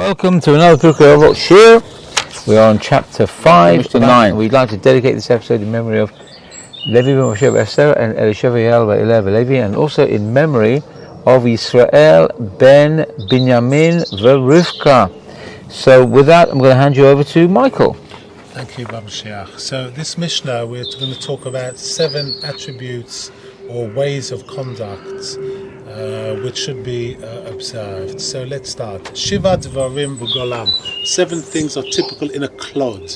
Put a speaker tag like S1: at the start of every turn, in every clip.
S1: Welcome to another Pirkei Avot Shir. We are on chapter 5 to 9. We'd like to dedicate this episode in memory of Levy, Moshe, and Levy, and also in memory of Israel ben Binyamin Rivka. So with that, I'm going to hand you over to Michael.
S2: Thank you, Babashiach. So this Mishna, we're going to talk about 7 attributes or ways of conduct which should be observed. So let's start. Shiva dvarim v'golam. 7 things are typical in a klod.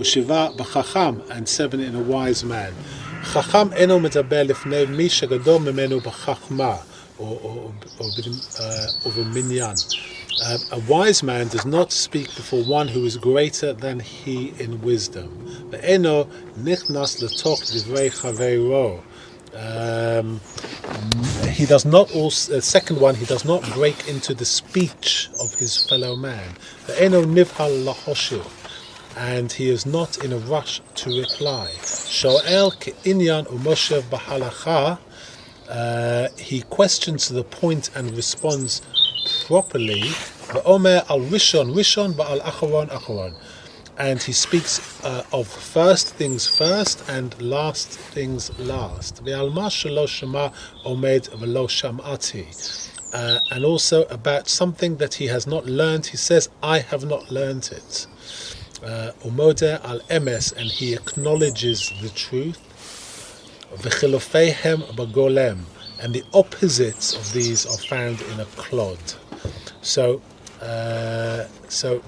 S2: Shiva b'chacham, and 7 in a wise man. Chacham eno medaber lifnei mi shegadol memenu b'chachma, or minyan. A wise man does not speak before one who is greater than he in wisdom. Ve'eno nichnas l'tok divrei chaveiro. He does not also. Second one, he does not break into the speech of his fellow man. Ve'eno nivhal lahoshiv, and he is not in a rush to reply. Shoel ke'inyan u'moshev b'halacha. He questions to the point and responds properly. V'omer al rishon v'al acharon. And he speaks of first things first and last things last. Ve'alma shelo shema omed v'lo sham'ati. And also about something that he has not learned, he says, I have not learned it. Umodeh al emes, and he acknowledges the truth. V'chilofeihem b'golem, and the opposites of these are found in a klod. So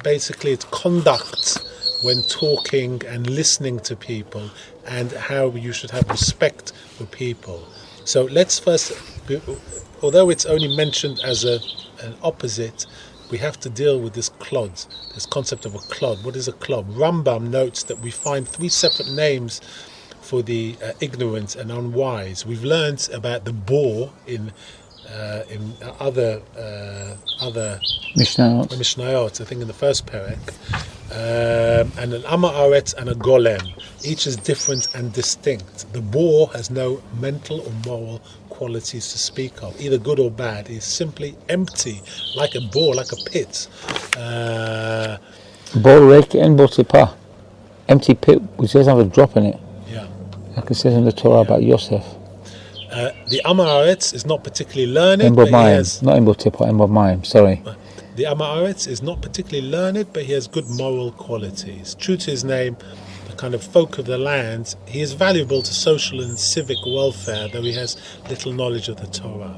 S2: basically it's conduct when talking and listening to people, and how you should have respect for people. So let's first, although it's only mentioned as an opposite, we have to deal with this klod, this concept of a klod. What is a klod? Rambam notes that we find 3 separate names for the ignorant and unwise. We've learned about the boar in other Mishnayot, I think in the first perek, and an Amaretz and a Golem. Each is different and distinct. The boar has no mental or moral qualities to speak of, either good or bad. He's simply empty, like a boar, like a pit.
S1: Empty pit which doesn't have a drop in it.
S2: Yeah.
S1: Like it says in the Torah about Yosef.
S2: The Amaretz is not particularly learned,
S1: not Embol Tipa, Embol Mayim, sorry.
S2: The Amaretz is not particularly learned, but he has good moral qualities. True to his name, the kind of folk of the land, he is valuable to social and civic welfare, though he has little knowledge of the Torah.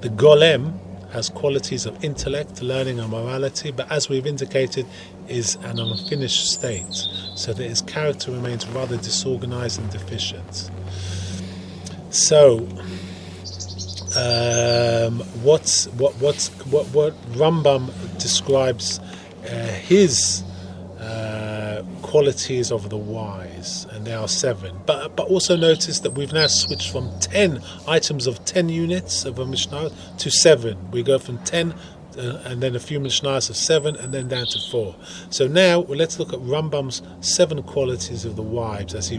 S2: The Golem has qualities of intellect, learning and morality, but as we've indicated, is an unfinished state, so that his character remains rather disorganized and deficient. So, what Rambam describes his qualities of the wise, and there are 7. But also notice that we've now switched from 10 items of 10 units of a Mishnah to 7. We go from 10 and then a few Mishnahs of 7, and then down to 4. So now let's look at Rambam's 7 qualities of the wise, as he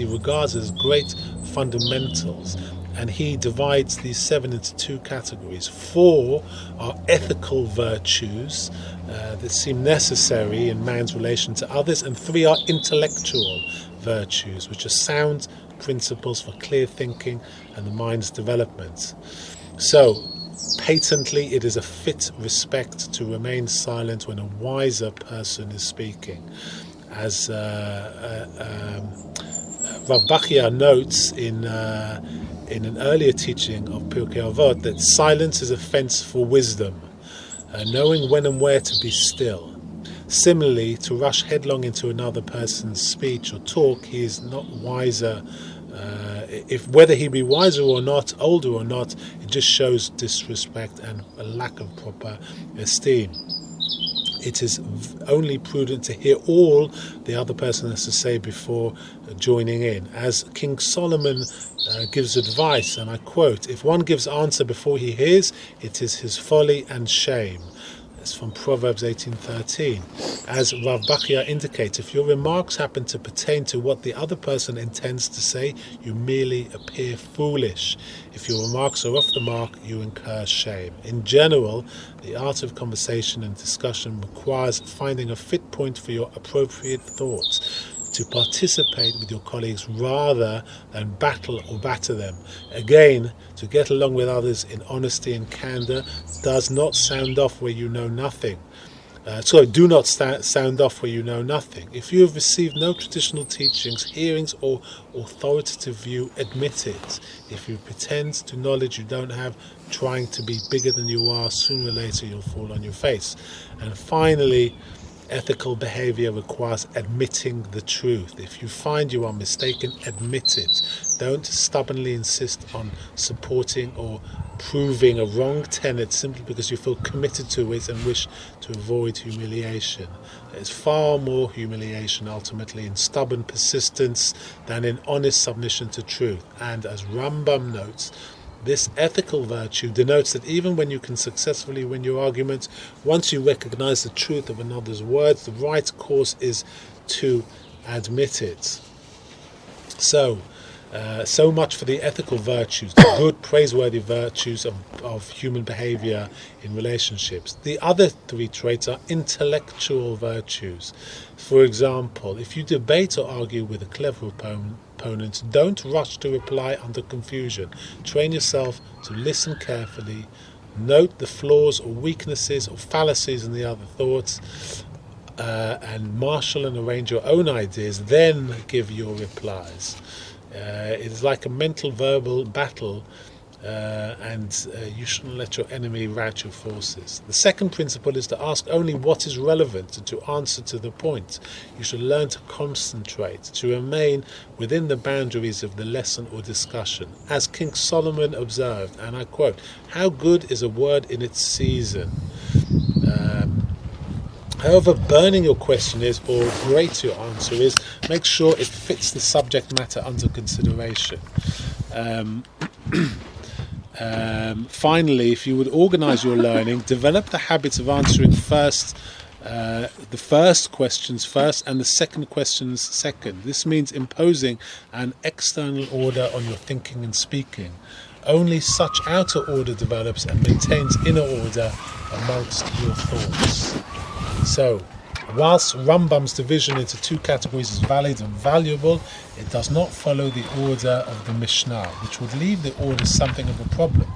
S2: regards as great fundamentals, and he divides these 7 into 2 categories. 4 are ethical virtues that seem necessary in man's relation to others, and 3 are intellectual virtues, which are sound principles for clear thinking and the mind's development. So patently, it is a fit respect to remain silent when a wiser person is speaking. As Rav Bachia notes in an earlier teaching of Pirkei Avot, that silence is a fence for wisdom, knowing when and where to be still. Similarly, to rush headlong into another person's speech or talk, he is not wiser. If whether he be wiser or not, older or not, it just shows disrespect and a lack of proper esteem. It is only prudent to hear all the other person has to say before joining in. As King Solomon gives advice, and I quote, if one gives answer before he hears, it is his folly and shame. It's from Proverbs 18:13. As Rav Bachya indicates, if your remarks happen to pertain to what the other person intends to say, you merely appear foolish. If your remarks are off the mark, you incur shame. In general, the art of conversation and discussion requires finding a fit point for your appropriate thoughts, to participate with your colleagues rather than battle or batter them. Again, to get along with others in honesty and candor does not sound off where you know nothing. Do not sound off where you know nothing. If you have received no traditional teachings, hearings, or authoritative view, admit it. If you pretend to knowledge you don't have, trying to be bigger than you are, sooner or later you'll fall on your face. And finally, ethical behavior requires admitting the truth. If you find you are mistaken, admit it. Don't stubbornly insist on supporting or proving a wrong tenet simply because you feel committed to it and wish to avoid humiliation. There is far more humiliation ultimately in stubborn persistence than in honest submission to truth. And as Rambam notes, this ethical virtue denotes that even when you can successfully win your argument, once you recognize the truth of another's words, the right course is to admit it. So much for the ethical virtues, the good, praiseworthy virtues of human behavior in relationships. The other three traits are intellectual virtues. For example, if you debate or argue with a clever opponent, don't rush to reply under confusion. Train yourself to listen carefully, note the flaws or weaknesses or fallacies in the other thoughts, and marshal and arrange your own ideas, then give your replies. It is like a mental verbal battle, and you shouldn't let your enemy rout your forces. The second principle is to ask only what is relevant and to answer to the point. You should learn to concentrate, to remain within the boundaries of the lesson or discussion. As King Solomon observed, and I quote, "How good is a word in its season." However burning your question is, or great your answer is, make sure it fits the subject matter under consideration. Finally, if you would organize your learning, develop the habit of answering the first questions first and the second questions second. This means imposing an external order on your thinking and speaking. Only such outer order develops and maintains inner order amongst your thoughts. So, whilst Rambam's division into two categories is valid and valuable, it does not follow the order of the Mishna, which would leave the order something of a problem.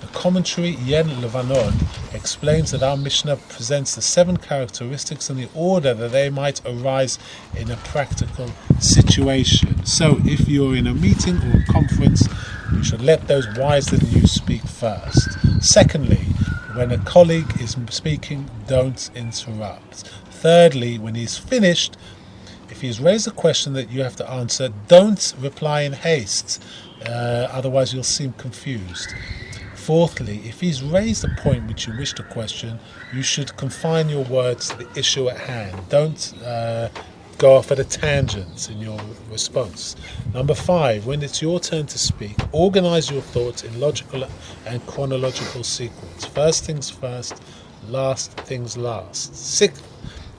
S2: The commentary Yen Levanon explains that our Mishnah presents the 7 characteristics in the order that they might arise in a practical situation. So, if you're in a meeting or a conference, you should let those wiser than you speak first. Secondly, when a colleague is speaking, don't interrupt. Thirdly, when he's finished, if he's raised a question that you have to answer, don't reply in haste, otherwise you'll seem confused. Fourthly, if he's raised a point which you wish to question, you should confine your words to the issue at hand. Don't go off at a tangent in your response. Number 5, when it's your turn to speak, organize your thoughts in logical and chronological sequence. First things first, last things last. 6th,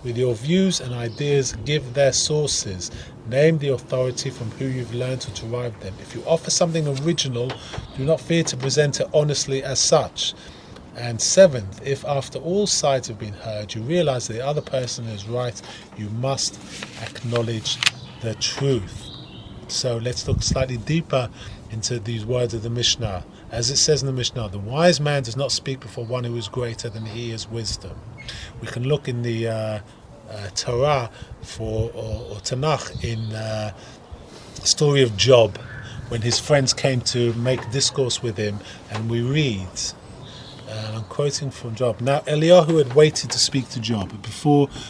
S2: with your views and ideas, give their sources. Name the authority from whom you've learned to derive them. If you offer something original, do not fear to present it honestly as such. And 7th, if after all sides have been heard, you realize that the other person is right, you must acknowledge the truth. So let's look slightly deeper into these words of the Mishnah. As it says in the Mishnah, the wise man does not speak before one who is greater than he is wisdom. We can look in the Torah or Tanakh in the story of Job, when his friends came to make discourse with him, and we read, I'm quoting from Job. Now Eliyahu had waited to speak to Job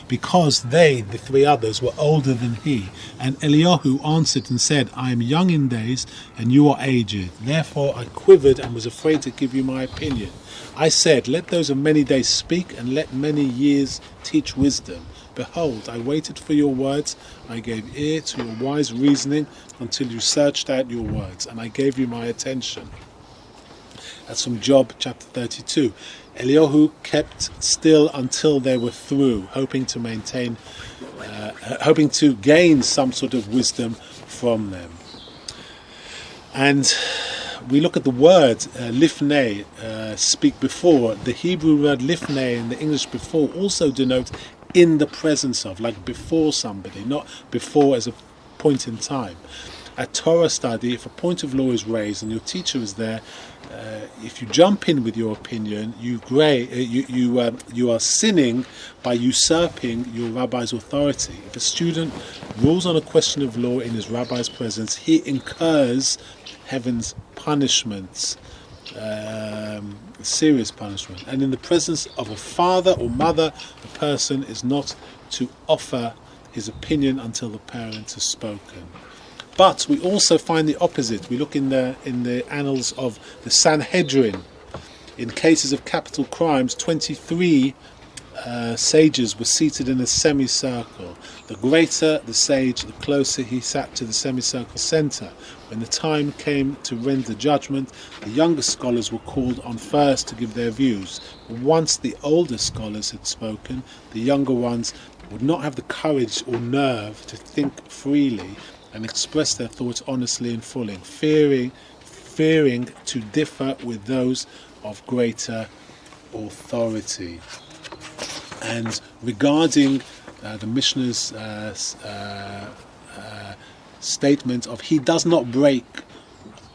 S2: because they, the 3 others, were older than he. And Eliyahu answered and said, I am young in days, and you are aged. Therefore I quivered and was afraid to give you my opinion. I said, let those of many days speak, and let many years teach wisdom. Behold, I waited for your words, I gave ear to your wise reasoning until you searched out your words, and I gave you my attention. That's from Job chapter 32. Eliyahu kept still until they were through, hoping to gain some sort of wisdom from them. And we look at the word lifnei, speak before. The Hebrew word lifnei and the English before also denote in the presence of, like before somebody, not before as a point in time. At Torah study, if a point of law is raised and your teacher is there, if you jump in with your opinion, you are sinning by usurping your rabbi's authority. If a student rules on a question of law in his rabbi's presence, he incurs heaven's punishments, serious punishment. And in the presence of a father or mother, the person is not to offer his opinion until the parent has spoken. But we also find the opposite. We look in the annals of the Sanhedrin. In cases of capital crimes, 23 sages were seated in a semicircle. The greater the sage, the closer he sat to the semicircle center. When the time came to render judgment, the younger scholars were called on first to give their views. Once the older scholars had spoken, the younger ones would not have the courage or nerve to think freely and express their thoughts honestly and fully, fearing to differ with those of greater authority. And regarding the Mishnah's statement of he does not break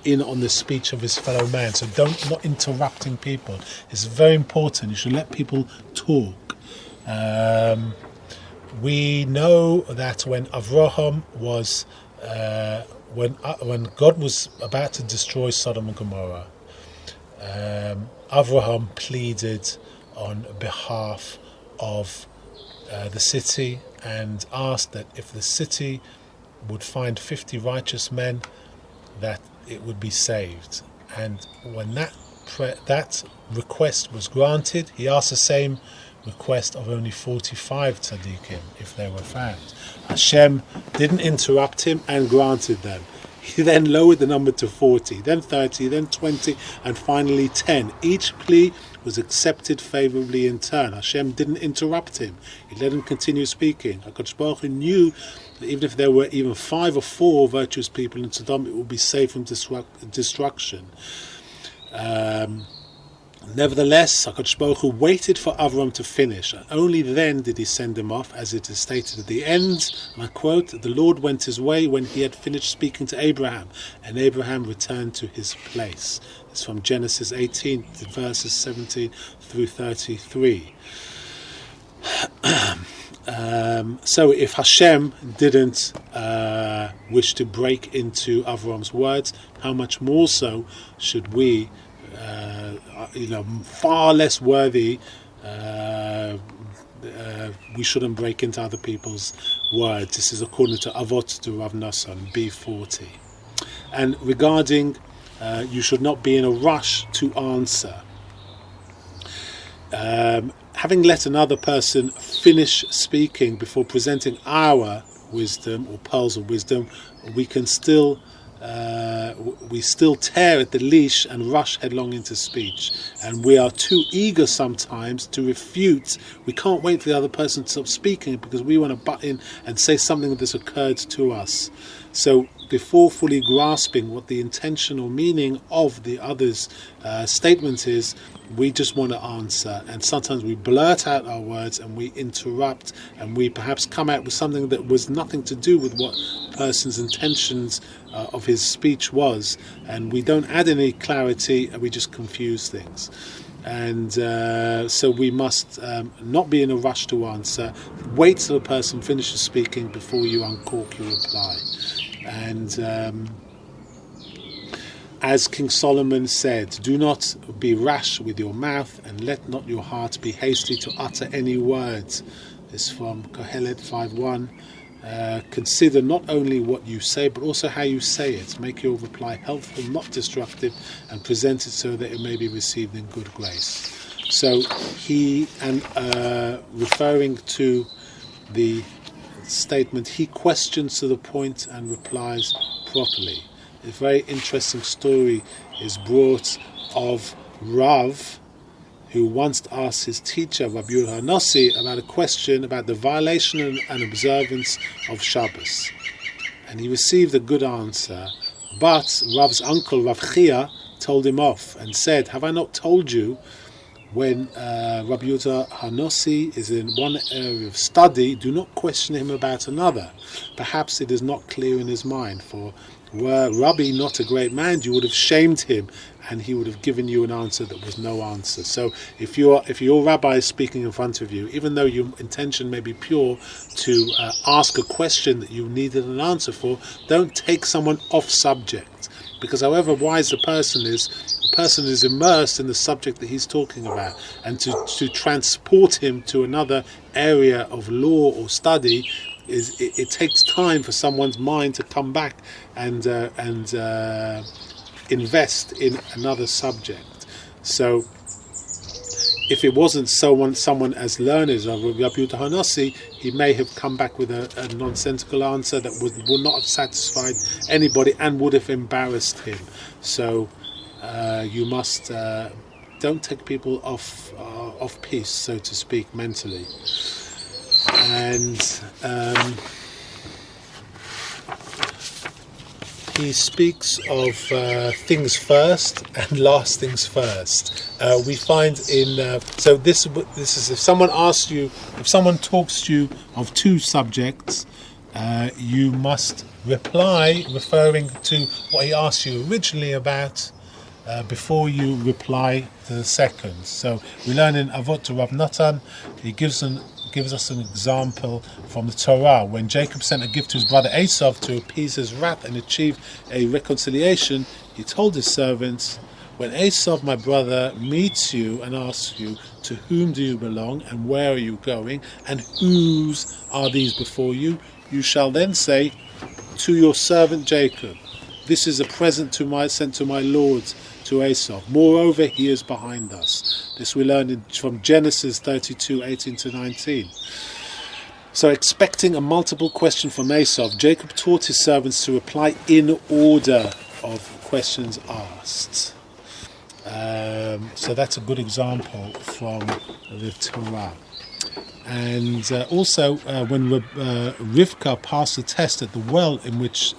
S2: in on the speech of his fellow man, so not interrupting people. It's very important. You should let people talk. We know that when Avraham was when God was about to destroy Sodom and Gomorrah, Avraham pleaded on behalf of the city and asked that if the city would find 50 righteous men, that it would be saved. And when that request was granted, he asked the same request of only 45 tzaddikim if they were found. Hashem didn't interrupt him and granted them. He then lowered the number to 40, then 30, then 20, and finally 10. Each plea was accepted favorably in turn. Hashem didn't interrupt him. He let him continue speaking. HaKadosh Baruch Hu knew that even if there were even 5 or 4 virtuous people in Sodom, it would be safe from destruction. Nevertheless, HaKadosh Baruch Hu waited for Avram to finish, and only then did he send him off, as it is stated at the end, and I quote, "The Lord went his way when he had finished speaking to Abraham, and Abraham returned to his place." It's from Genesis 18, verses 17 through 33. So if Hashem didn't wish to break into Avram's words, how much more so should we, far less worthy, we shouldn't break into other people's words. This is according to Avot to Rav Nosson, B40. And regarding you should not be in a rush to answer. Having let another person finish speaking before presenting our wisdom or pearls of wisdom, we still tear at the leash and rush headlong into speech. And we are too eager sometimes to refute. We can't wait for the other person to stop speaking because we want to butt in and say something that has occurred to us. So before fully grasping what the intention or meaning of the other's statement is, we just want to answer. And sometimes we blurt out our words and we interrupt and we perhaps come out with something that was nothing to do with what the person's intentions of his speech was. And we don't add any clarity and we just confuse things. And so we must not be in a rush to answer. Wait till the person finishes speaking before you uncork your reply. And as King Solomon said, do not be rash with your mouth, and let not your heart be hasty to utter any words. This is from Kohelet 5:1. Consider not only what you say, but also how you say it. Make your reply helpful, not destructive, and present it so that it may be received in good grace. So he, and referring to the statement, he questions to the point and replies properly. A very interesting story is brought of Rav, who once asked his teacher, Rabbi Yehuda Hanossi, about a question about the violation and observance of Shabbos. And he received a good answer, but Rav's uncle, Rav Chia, told him off and said, have I not told you, when Rabbi Yehuda Hanossi is in one area of study, do not question him about another. Perhaps it is not clear in his mind, for were Rabbi not a great man, you would have shamed him, and he would have given you an answer that was no answer. So if your rabbi is speaking in front of you, even though your intention may be pure to ask a question that you needed an answer for, don't take someone off subject. Because however wise the person is immersed in the subject that he's talking about. And to transport him to another area of law or study, it takes time for someone's mind to come back and invest in another subject. So if it wasn't someone as learned as Rabbi Yehuda Hanossi, he may have come back with a nonsensical answer that would not have satisfied anybody and would have embarrassed him. So you must don't take people off piece, so to speak, mentally. And he speaks of things first and last things first. We find in so this is if someone talks to you of two subjects, you must reply referring to what he asked you originally about before you reply to the second. So we learn in Avot to Rav Natan, he gives us an example from the Torah. When Jacob sent a gift to his brother Esau to appease his wrath and achieve a reconciliation, he told his servants, when Esau, my brother, meets you and asks you, to whom do you belong and where are you going and whose are these before you, you shall then say, to your servant Jacob, this is a present sent to my lord, to Esau. Moreover, he is behind us. This we learn from Genesis 32:18-19. So, expecting a multiple question from Esau, Jacob taught his servants to reply in order of questions asked. So that's a good example from the Torah. And also, when Rivka passed the test at the well in which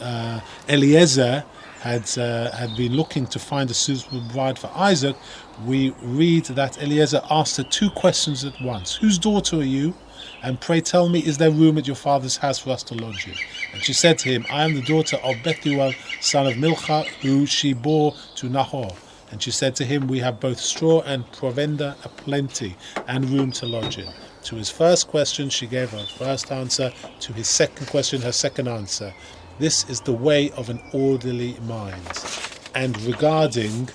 S2: Eliezer had been looking to find a suitable bride for Isaac, we read that Eliezer asked her two questions at once. Whose daughter are you? And pray tell me, is there room at your father's house for us to lodge you? And she said to him, I am the daughter of Bethuel, son of Milcah, who she bore to Nahor. And she said to him, we have both straw and provender aplenty, and room to lodge in. To his first question, she gave her first answer. To his second question, her second answer. This is the way of an orderly mind. And regarding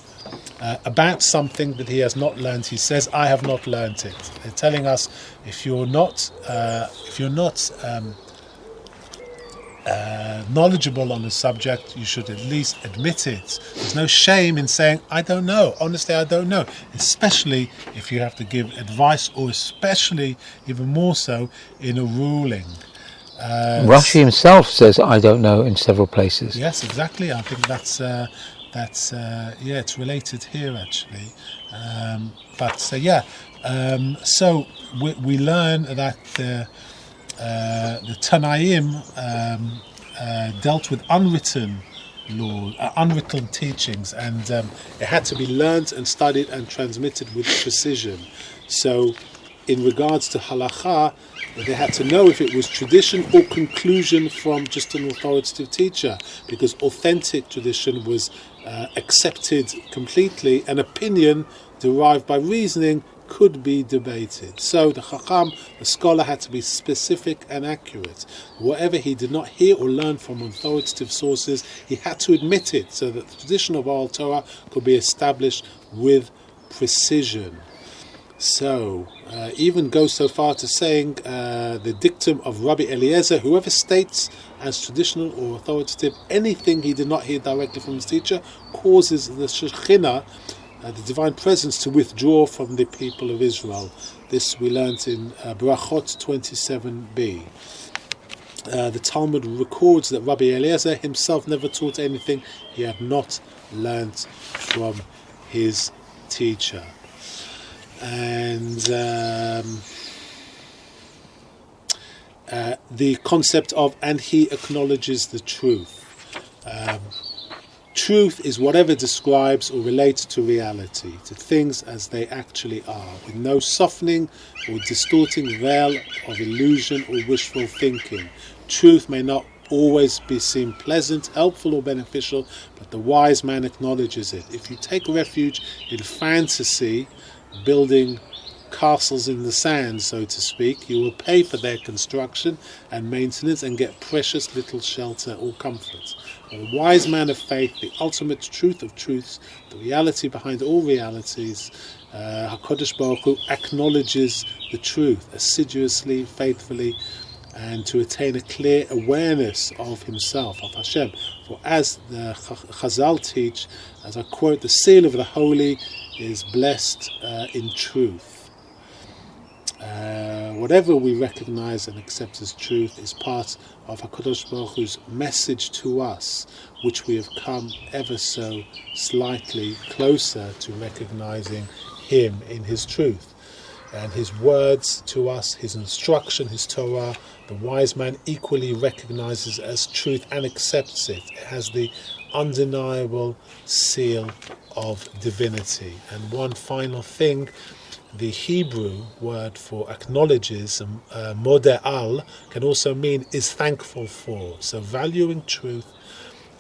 S2: about something that he has not learned, he says, I have not learned it. They're telling us if you're not knowledgeable on the subject, you should at least admit it. There's no shame in saying, I don't know. Honestly, I don't know. Especially if you have to give advice, or especially, even more so, in a ruling.
S1: Rashi himself says, I don't know, in several places.
S2: Yes, exactly. I think that's it's related here, actually. So we learn that the Tanaim dealt with unwritten law, unwritten teachings, and it had to be learnt and studied and transmitted with precision. So, in regards to halakha, they had to know if it was tradition or conclusion from just an authoritative teacher, because authentic tradition was accepted completely, and opinion derived by reasoning could be debated. So the Chacham, the scholar, had to be specific and accurate. Whatever he did not hear or learn from authoritative sources, he had to admit it, so that the tradition of oral Torah could be established with precision. So, even goes so far to saying the dictum of Rabbi Eliezer, whoever states as traditional or authoritative anything he did not hear directly from his teacher, causes the Shekhinah, the divine presence, to withdraw from the people of Israel. This we learnt in Brachot 27b. The Talmud records that Rabbi Eliezer himself never taught anything he had not learnt from his teacher. And the concept of, and he acknowledges the truth. Truth is whatever describes or relates to reality, to things as they actually are, with no softening or distorting veil of illusion or wishful thinking. Truth may not always be seen pleasant, helpful or beneficial, but the wise man acknowledges it. If you take refuge in fantasy, building castles in the sand, so to speak, you will pay for their construction and maintenance and get precious little shelter or comfort. The wise man of faith, the ultimate truth of truths, the reality behind all realities, HaKadosh Baruch Hu acknowledges the truth assiduously, faithfully, and to attain a clear awareness of himself, of Hashem. For as the Chazal teach, as I quote, the seal of the holy is blessed in truth. Whatever we recognize and accept as truth is part of HaKadosh Baruch Hu's message to us, which we have come ever so slightly closer to recognizing him in his truth. And his words to us, his instruction, his Torah, the wise man equally recognizes as truth and accepts it. It has the undeniable seal of divinity. And one final thing, the Hebrew word for acknowledges, modeh, can also mean is thankful for. So valuing truth,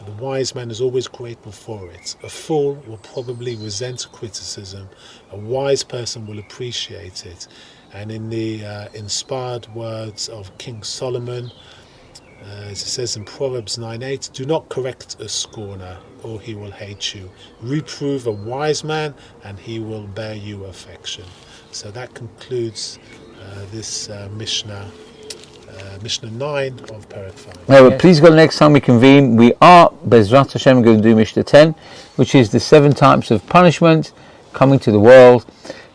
S2: the wise man is always grateful for it. A fool will probably resent criticism. A wise person will appreciate it. And in the inspired words of King Solomon, as it says in Proverbs 9:8, do not correct a scorner, or he will hate you. Reprove a wise man, and he will bear you affection. So that concludes this Mishnah 9 of Perek 5.
S1: Now, please God, next time we convene, we are, Bezrat Hashem, going to do Mishnah 10, which is the 7 types of punishment coming to the world.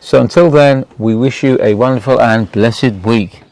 S1: So until then, we wish you a wonderful and blessed week.